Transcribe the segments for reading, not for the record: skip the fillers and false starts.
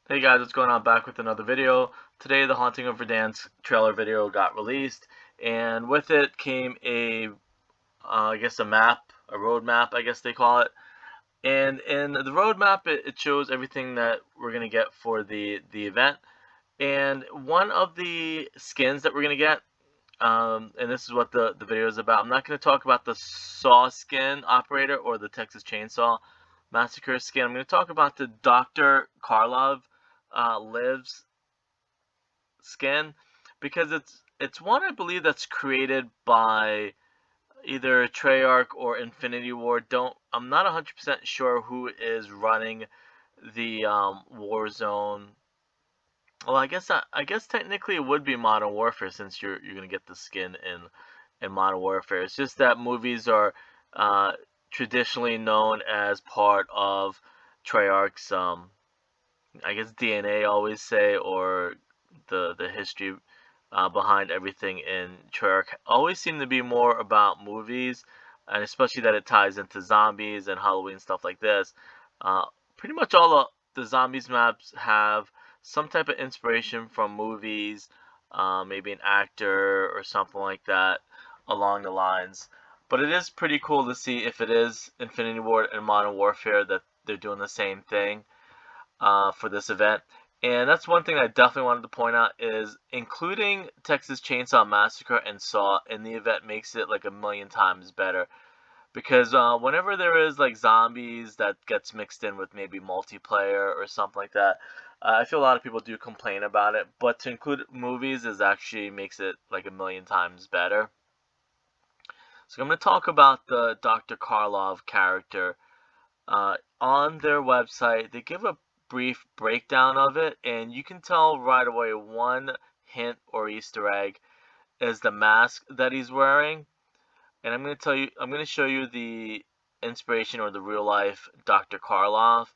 Hey guys, what's going on? Back with another video. Today the Haunting of Verdansk trailer video got released, and with it came I guess a map, a road map, I guess they call it. And in the road map, it shows everything that we're gonna get for the event. And one of the skins that we're gonna get, and this is what the video is about. I'm not gonna talk about the Saw skin operator or the Texas Chainsaw Massacre skin. I'm gonna talk about the Dr. Karlov lives skin because it's one I believe that's created by either Treyarch or Infinity Ward. Don't I'm not 100% sure who is running the Warzone. Well, I guess technically it would be Modern Warfare since you're gonna get the skin in Modern Warfare. It's just that movies are uh, traditionally known as part of Treyarch's I guess DNA always say, or the history behind everything in Treyarch always seem to be more about movies, and especially that it ties into zombies and Halloween stuff like this. Uh, Pretty much all the zombies maps have some type of inspiration from movies, maybe an actor or something like that along the lines. But it is pretty cool to see if it is Infinity Ward and Modern Warfare that they're doing the same thing for this event. And that's one thing I definitely wanted to point out is including Texas Chainsaw Massacre and Saw in the event makes it like a million times better. Because whenever there is like zombies that gets mixed in with maybe multiplayer or something like that, I feel a lot of people do complain about it. But to include movies is actually makes it like a million times better. So I'm going to talk about the Dr. Karlov character on their website. They give a brief breakdown of it, and you can tell right away one hint or Easter egg is the mask that he's wearing. And I'm going to show you the inspiration or the real life Dr. Karlov.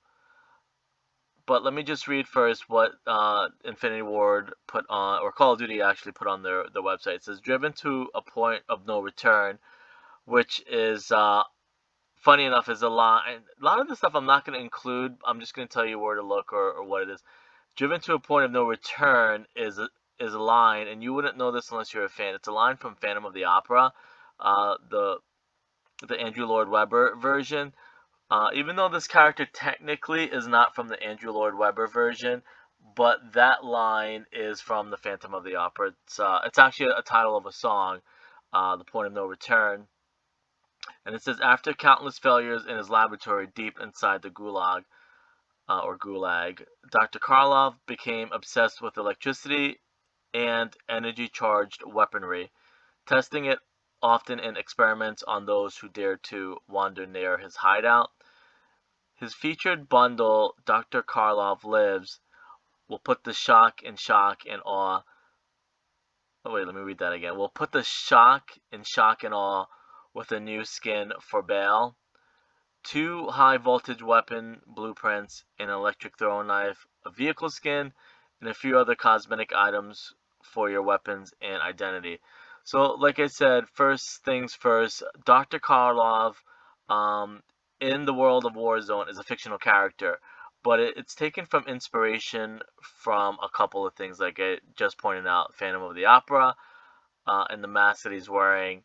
But let me just read first what Infinity Ward put on, or Call of Duty actually put on their website. It says, driven to a point of no return, which is funny enough is a lot. And a lot of the stuff I'm not going to include. I'm just going to tell you where to look or what it is. Driven to a point of no return is a line, and you wouldn't know this unless you're a fan. It's a line from Phantom of the Opera, the Andrew Lloyd Webber version. Even though this character technically is not from the Andrew Lloyd Webber version, but that line is from the Phantom of the Opera. It's actually a title of a song, "The Point of No Return." And it says, after countless failures in his laboratory deep inside the Gulag, or Gulag, Dr. Karlov became obsessed with electricity and energy charged weaponry, testing it often in experiments on those who dared to wander near his hideout. His featured bundle, Dr. Karlov Lives, will put the shock and awe. Oh, wait, let me read that again. Will put the shock and awe with a new skin for Bale. Two high voltage weapon blueprints, an electric throwing knife, a vehicle skin, and a few other cosmetic items for your weapons and identity. So, like I said, first things first, Dr. Karlov um, in the world of Warzone is a fictional character, but it's taken from inspiration from a couple of things, like I just pointed out, Phantom of the Opera, and the mask that he's wearing.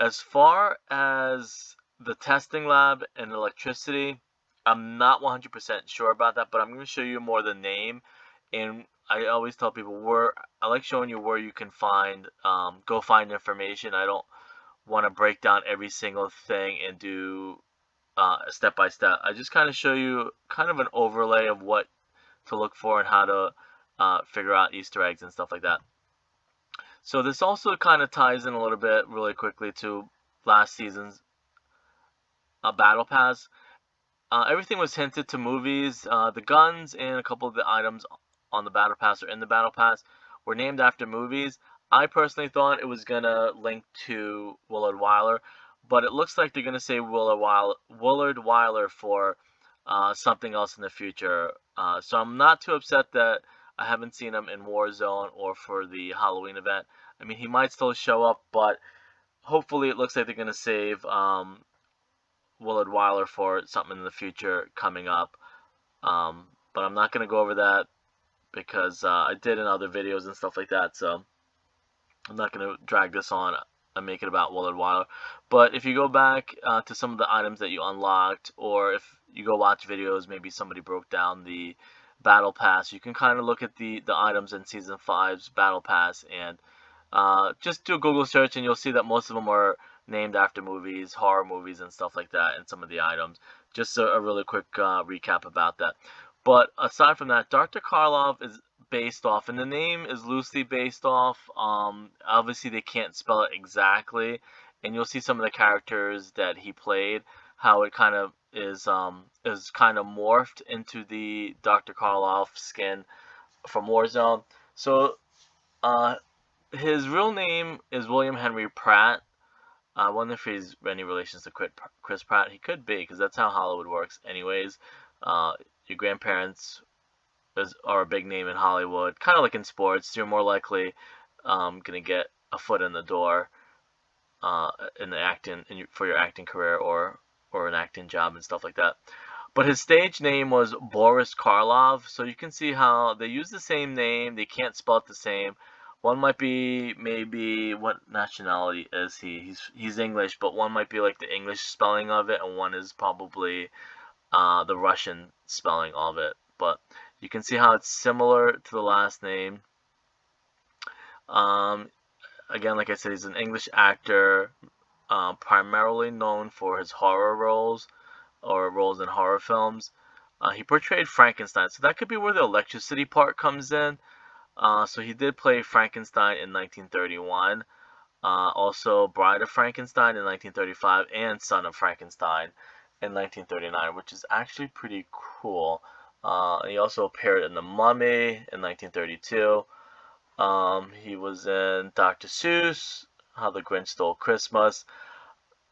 As far as the testing lab and electricity, I'm not 100% sure about that, but I'm going to show you more the name. And I always tell people I like showing you where you can go find information. I don't want to break down every single thing and do step by step. I just kind of show you kind of an overlay of what to look for and how to figure out Easter eggs and stuff like that. So this also kind of ties in a little bit really quickly to last season's Battle Pass. Everything was hinted to movies. The guns and a couple of the items on the Battle Pass or in the Battle Pass were named after movies. I personally thought it was gonna link to Willard Wyler, but it looks like they're gonna say Willard Wyler for something else in the future. So I'm not too upset that I haven't seen him in Warzone or for the Halloween event. I mean, he might still show up, but hopefully it looks like they're gonna save Willard Wyler for something in the future coming up. But I'm not going to go over that because I did in other videos and stuff like that. So I'm not going to drag this on and make it about Willard Wyler. But if you go back to some of the items that you unlocked, or if you go watch videos, maybe somebody broke down the Battle Pass, you can kind of look at the items in Season 5's Battle Pass and just do a Google search, and you'll see that most of them are named after movies, horror movies, and stuff like that, and some of the items. Just a really quick recap about that. But aside from that, Dr. Karlov is based off, and the name is loosely based off. Obviously, they can't spell it exactly, and you'll see some of the characters that he played, how it kind of is kind of morphed into the Dr. Karlov skin from Warzone. So, his real name is William Henry Pratt. I wonder if he's any relations to Chris Pratt. He could be, because that's how Hollywood works anyways. Your grandparents are a big name in Hollywood. Kind of like in sports, you're more likely going to get a foot in the door in the for your acting career, or an acting job and stuff like that. But his stage name was Boris Karlov, so you can see how they use the same name. They can't spell it the same. One might be maybe, what nationality is he? He's English, but one might be like the English spelling of it, and one is probably the Russian spelling of it. But you can see how it's similar to the last name. Again, like I said, he's an English actor, primarily known for his horror roles, or roles in horror films. He portrayed Frankenstein, so that could be where the electricity part comes in. So he did play Frankenstein in 1931, also Bride of Frankenstein in 1935, and Son of Frankenstein in 1939, which is actually pretty cool. He also appeared in The Mummy in 1932. He was in Dr. Seuss, How the Grinch Stole Christmas.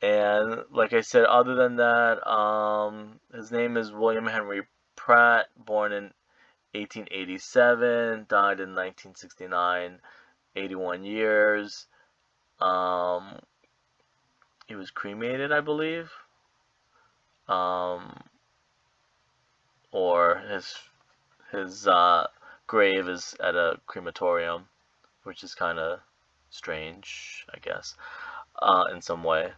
And like I said, other than that, his name is William Henry Pratt, born in 1887, died in 1969, 81 years. He was cremated, I believe. Or his grave is at a crematorium, which is kind of strange, I guess, in some way.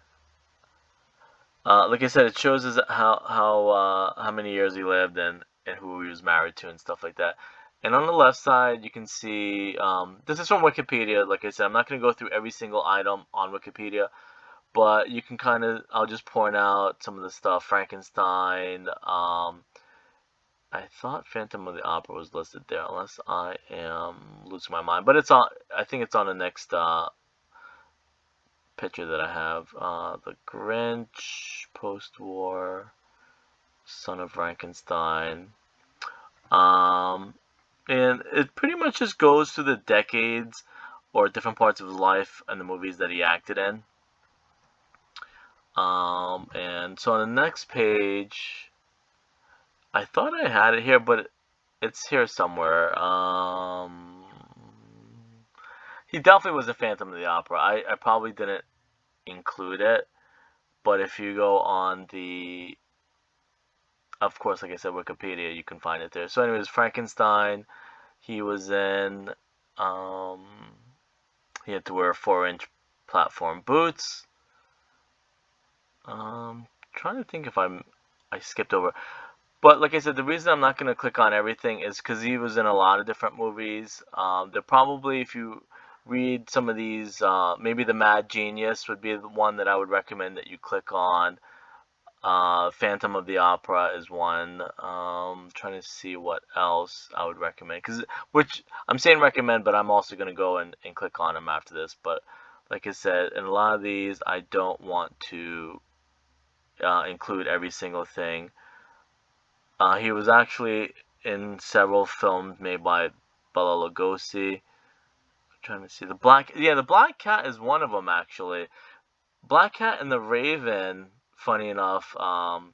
Like I said, it shows us how many years he lived, and who he was married to and stuff like that. And on the left side, you can see, this is from Wikipedia. Like I said, I'm not going to go through every single item on Wikipedia, but you can kind of, I'll just point out some of the stuff. Frankenstein, I thought Phantom of the Opera was listed there, unless I am losing my mind. But it's on, I think it's on the next picture that I have. The Grinch, post-war, Son of Frankenstein. And it pretty much just goes through the decades or different parts of his life and the movies that he acted in. And so on the next page, I thought I had it here, but it's here somewhere. He definitely was a Phantom of the Opera. I probably didn't include it, but if you go on the, of course, like I said, Wikipedia, you can find it there. So anyways, Frankenstein, he was in, he had to wear 4-inch platform boots. Trying to think if I skipped over. But like I said, the reason I'm not going to click on everything is because he was in a lot of different movies. They're probably, if you read some of these, maybe The Mad Genius would be the one that I would recommend that you click on. Phantom of the Opera is one. Trying to see what else I would recommend. Which I'm saying recommend, but I'm also going to go and click on them after this. But like I said, in a lot of these, I don't want to include every single thing. He was actually in several films made by Bela Lugosi. I'm trying to see the Black Cat is one of them actually. Black Cat and the Raven. Funny enough, I'll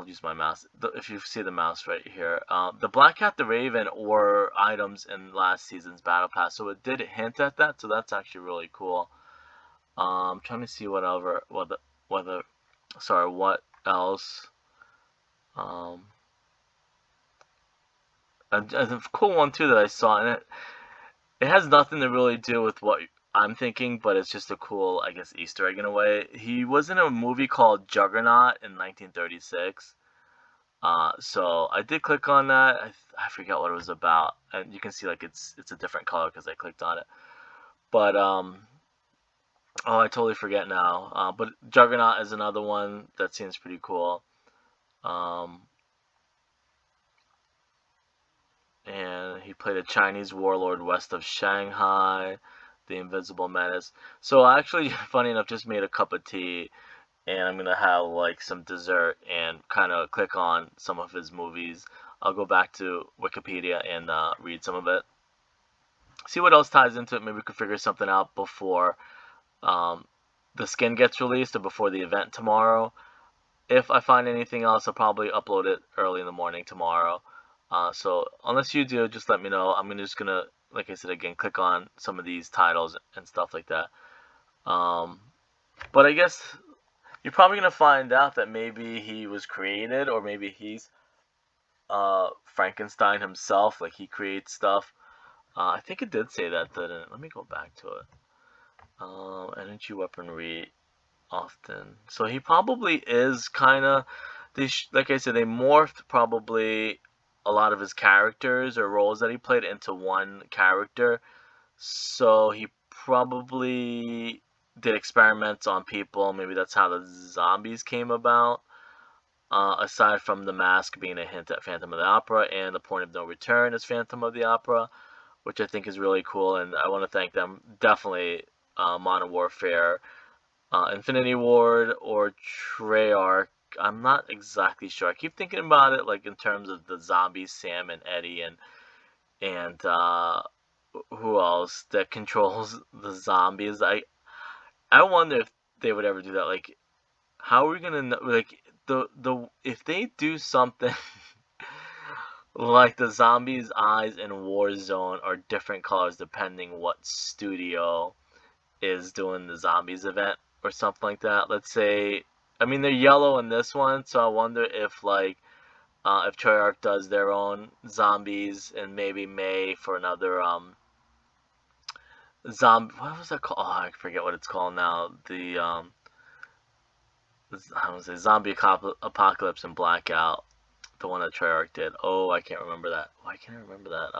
use my mouse. If you see the mouse right here, the Black Cat, the Raven were items in last season's Battle Pass, so it did hint at that. So that's actually really cool. I'm trying to see what else. a cool one too that I saw, and it has nothing to really do with what I'm thinking, but it's just a cool, I guess, Easter egg in a way. He was in a movie called Juggernaut in 1936. So I did click on that. I forget what it was about, and you can see like it's a different color because I clicked on it. But oh, I totally forget now. But Juggernaut is another one that seems pretty cool. Um, and he played a Chinese warlord west of Shanghai, the Invisible Menace. So I actually, funny enough, just made a cup of tea, and I'm gonna have like some dessert and kind of click on some of his movies. I'll go back to Wikipedia and read some of it. See what else ties into it. Maybe we could figure something out before um, the skin gets released or before the event tomorrow. If I find anything else, I'll probably upload it early in the morning tomorrow. So unless you do, just let me know. I'm just gonna, like I said again, click on some of these titles and stuff like that. Um, but I guess you're probably gonna find out that maybe he was created, or maybe he's Frankenstein himself. Like he creates stuff. I think it did say that, didn't it? Let me go back to it. Energy weaponry often. So he probably is kind of. Like I said, they morphed probably a lot of his characters or roles that he played into one character. So he probably did experiments on people. Maybe that's how the zombies came about. Aside from the mask being a hint at Phantom of the Opera and the point of no return as Phantom of the Opera, which I think is really cool, and I want to thank them. Definitely Modern Warfare, Infinity Ward, or Treyarch. I'm not exactly sure. I keep thinking about it like in terms of the zombies, Sam and Eddie, and who else that controls the zombies. I wonder if they would ever do that. Like, how are we gonna know? Like, the if they do something like the zombies' eyes in Warzone are different colors depending what studio is doing the zombies event or something like that. Let's say, I mean, they're yellow in this one, so I wonder if like if Treyarch does their own zombies and maybe May for another zombie. What was that called? Oh, I forget what it's called now. The I don't say zombie apocalypse and blackout. The one that Treyarch did. Oh, I can't remember that. Why can't I remember that?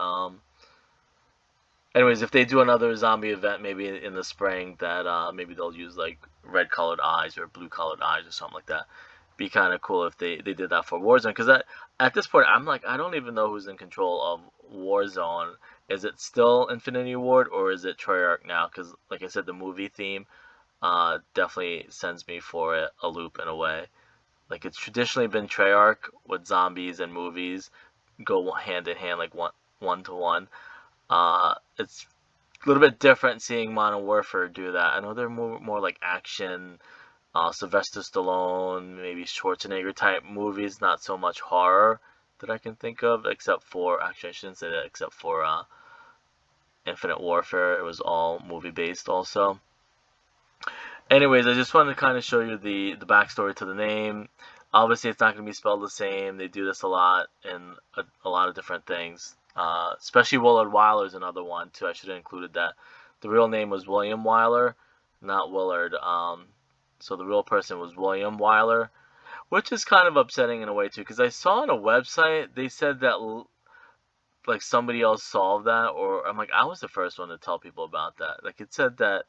Anyways, if they do another zombie event, maybe in the spring, that maybe they'll use like red colored eyes or blue colored eyes or something like that. Be kind of cool if they did that for Warzone. Because at this point, I'm like, I don't even know who's in control of Warzone. Is it still Infinity Ward or is it Treyarch now? Because like I said, the movie theme definitely sends me for a loop in a way. Like it's traditionally been Treyarch with zombies and movies go hand in hand, like one to one. It's a little bit different seeing Modern Warfare do that. I know they're more like action, Sylvester Stallone, maybe Schwarzenegger type movies, not so much horror that I can think of, except for, actually I shouldn't say that, except for Infinite Warfare. It was all movie based also. Anyways, I just wanted to kind of show you the backstory to the name. Obviously, it's not going to be spelled the same. They do this a lot in a lot of different things. Especially Willard Wyler is another one too. I should have included that. The real name was William Wyler, not Willard. So the real person was William Wyler, which is kind of upsetting in a way too, because I saw on a website they said that like somebody else solved that, or I'm like I was the first one to tell people about that. Like it said that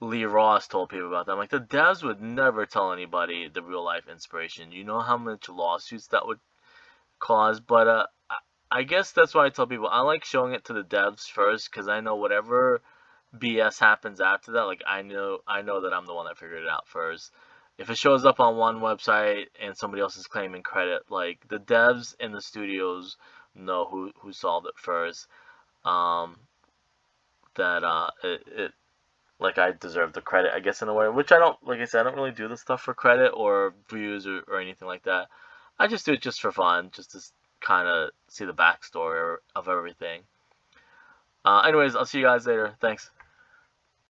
Lee Ross told people about that. I'm like, the devs would never tell anybody the real life inspiration. You know how much lawsuits that would cause? But I guess that's why I tell people I like showing it to the devs first because I know whatever BS happens after that. Like I know that I'm the one that figured it out first. If it shows up on one website and somebody else is claiming credit, like the devs and the studios know who solved it first. Um, that it like I deserve the credit, I guess, in a way. Which I don't, like I said, I don't really do this stuff for credit or views or anything like that. I just do it just for fun, just to kind of see the backstory of everything. Anyways, I'll see you guys later. Thanks.